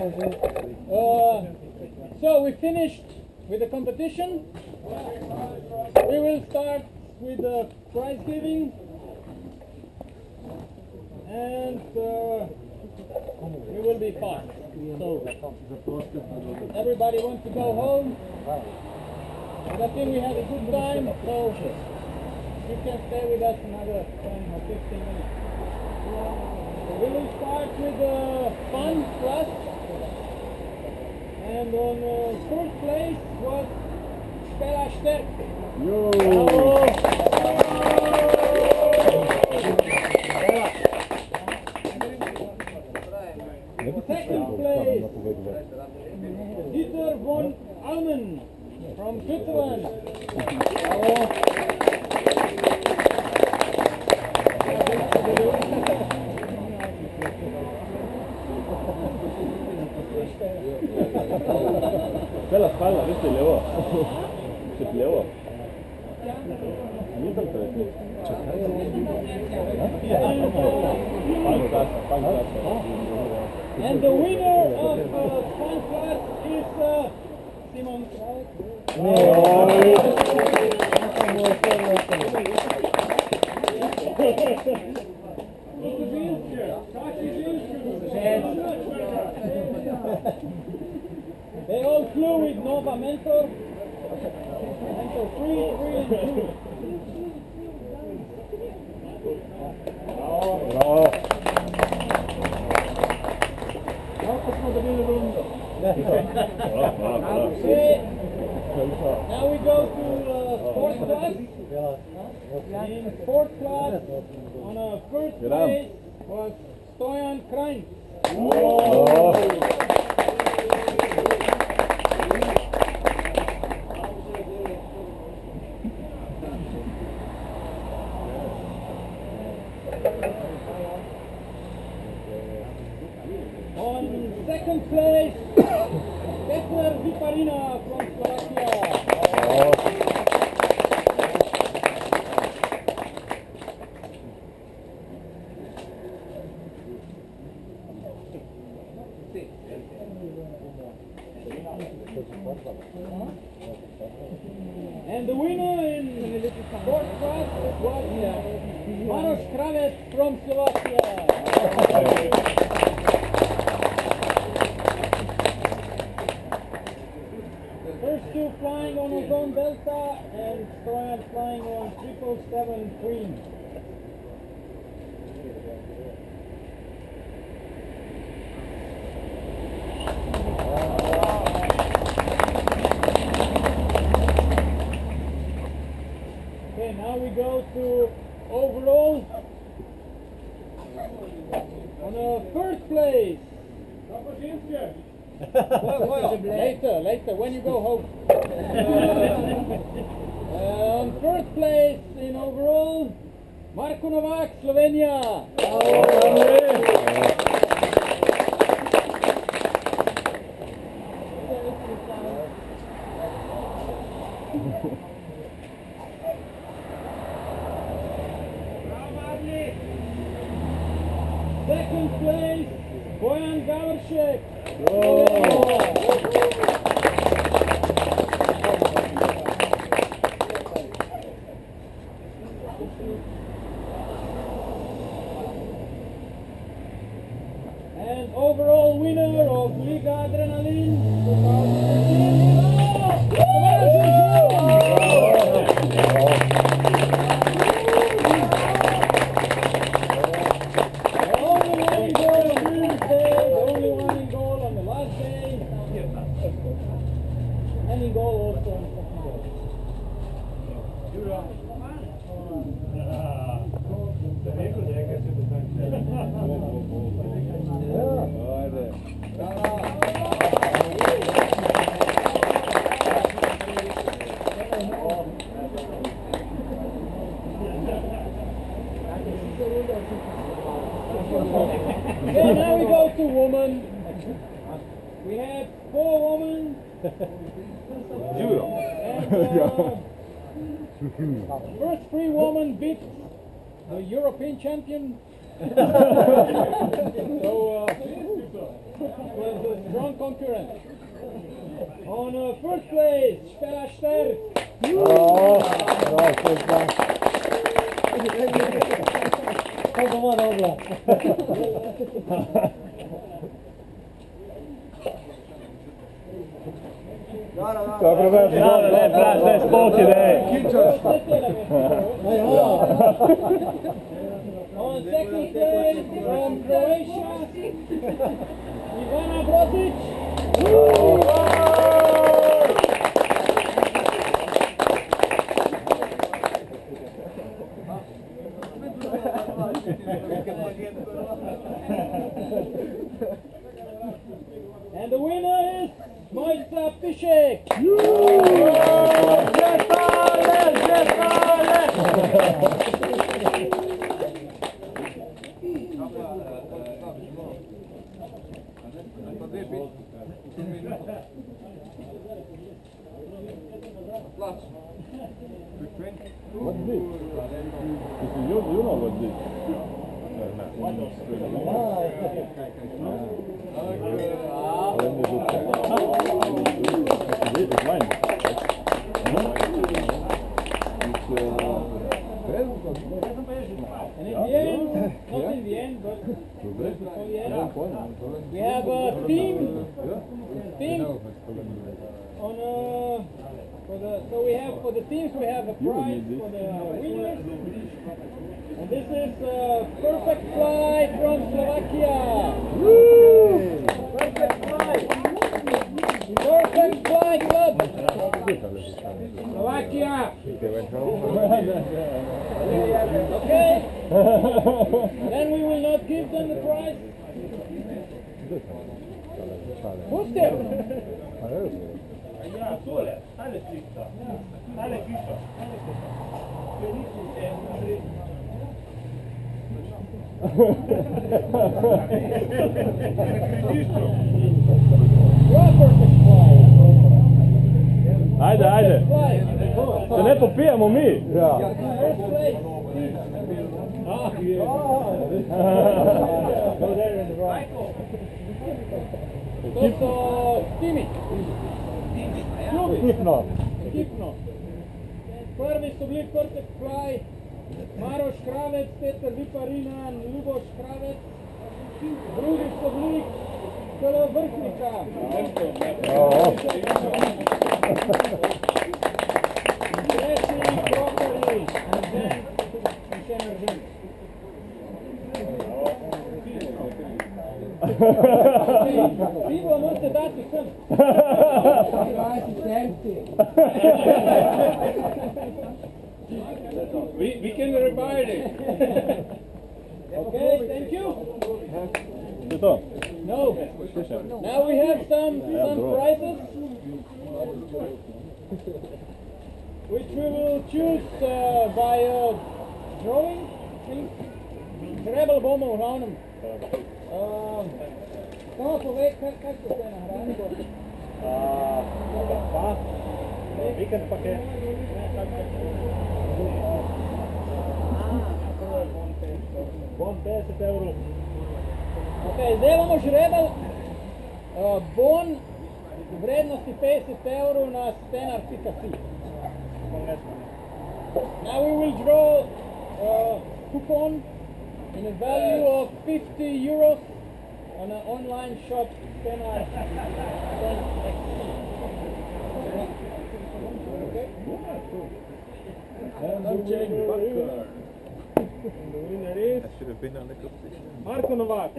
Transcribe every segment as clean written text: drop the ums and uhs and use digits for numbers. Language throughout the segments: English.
So we finished with the competition. We will start with the prize giving, and we will be fast. So everybody wants to go home, and I think we had a good time, so you can stay with us another 10 or 15 minutes. We will start with the fun class, and on first place was Stella Sterk. Second place, Dieter von Almen from Switzerland. Stella spalla, questo è levo. C'è levo. And the winner of fun class is Simon Kraus. They all flew with Nova Mentor. Mentor 3, 3 and 2. Okay. Now we go to fourth class. In fourth class, on a first place was Stojan Krajn. On second place, Petr Viparina from Slovakia. And the winner in fourth class was Maroš Kravec from Slovakia. First two flying on his own Delta, and Stoyan flying on 777 Queen. Okay, now we go to overall. On the first place. Later, when you go home. On first place in overall, Marko Novak, Slovenia. Second place, Bojan Gavršek. And overall winner of Liga Adrenalin 2017. Any goal also on Okay, now we go to women. We have 4 women. And first 3 women beat the European champion So, was a strong concurrent. On first place, Spela Sterk. Dobro, ne, spoti, ne. On second place from Croatia, Ivana Brodić. And the winner is Mojca Pišek. What's this? You know what this is? It's mine. And in the end, not in the end, but before the end, we have a team on so we have for the teams we have a prize for the winners, and this is Perfect Fly from Slovakia. Perfect Fly Club, Slovakia. Okay. Then we will not give them the prize. Who's there? Ajde. Da ne popijamo mi. Timi. Skipno. Prvi su bili Perfect Fly, Maroš Kravec, Petar Viparinan, Ljuboš Kravec. Drugi su bili Kolo Vrhnika. Treći Krokari. Pivo možete dati sam. We can rebuy it. Okay, thank you. No. Now we have some prizes, which we will choose by drawing. Trebalo bomo v ravnem. Samo povej, kaj ste se nahrali? Vikend paket. Bon 50 evrov. Ok, zdaj bomo žrebali bon v vrednosti 50 evrov na stenar.si. Now we will draw a coupon in a value of 50 euros on an online shop, Stenar. Okay? The winner is Marko Novak.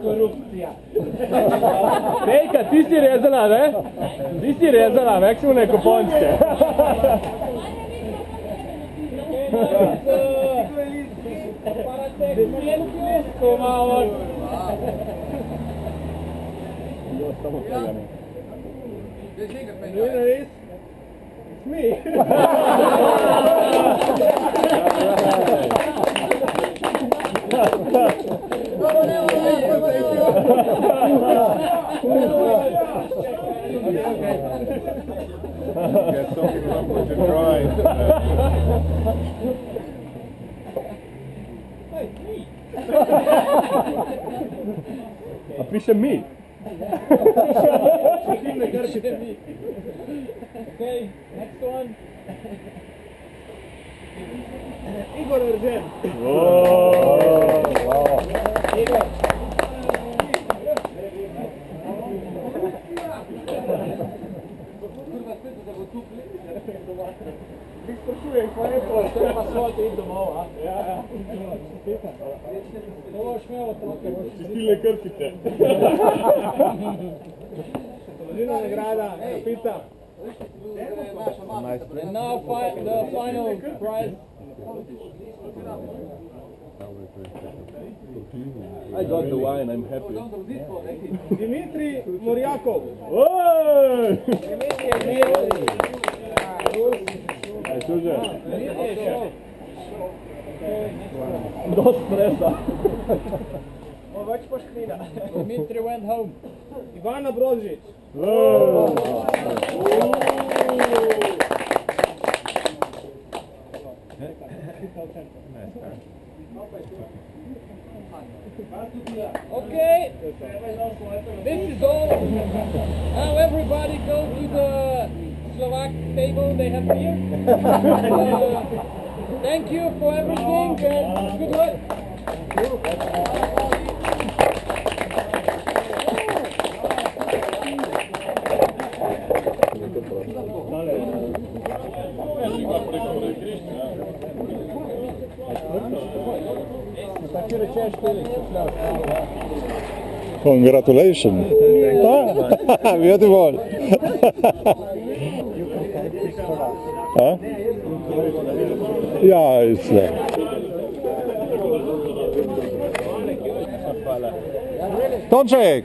Korupcija. Pejka, ti si rezala, ne? Ti si rezala, vekšune kupončke. Samo tega ne. It's me. Get something up with your drawing. A piše mi. Okay, next one. Igor Eržen. Igor. Sprašujem, kaj je to? Treba pa svoje iti domov, a? Ja. To boš imel otroke. Čistilne krpice. Zina nagrada, kapica. And now the final prize. I got the wine, I'm happy. Dimitri Morjakov. Oj! Aj, služe. Dost stresa. Več poškrina. Dimitri went home. Ivana Brožić. Okay, this is all. Now everybody go to the Slovak table, they have beer. Thank you for everything and good luck. Congratulations. Beautiful. Huh? Yeah, it's Tomček!